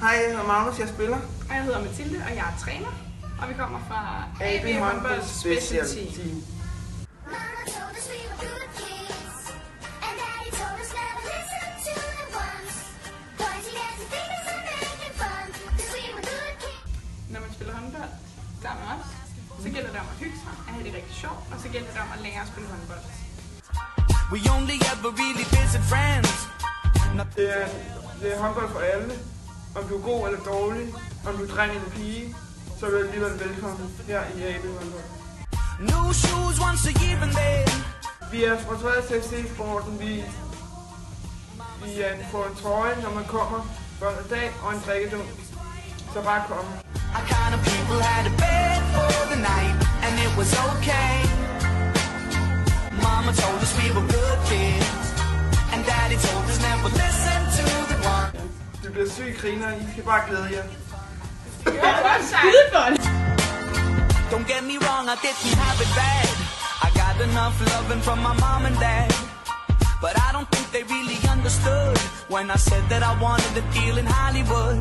Hej, jeg hedder Magnus, jeg spiller. Og jeg hedder Mathilde, og jeg er træner. Og vi kommer fra AB Håndbold Special Team. Når man spiller håndbold sammen med os, så gælder det om at hygge sig, at have det rigtig sjovt, og så gælder det om at lære at spille håndbold. We only ever really visit friends. Det er håndbold for alle. Om du er god eller dårlig, om du er dreng eller pige, så er du alligevel velkommen her i AB Håndbold. New shoes once a year and then. Vi er sponsoreret til FC-sporten. Vi får en trøje, når man kommer for en dag, og en drikkedunk. Så bare kom. Our kind of people had a bed for the night, and it was okay. Mama told us we were good kids, and Daddy told us never listen to the one. Du bliver syg griner, I skal bare glæde jer. Don't get me wrong, I didn't have it bad. I got enough loving from my mom and dad, but I don't think they really understood when I said that I wanted to deal in Hollywood.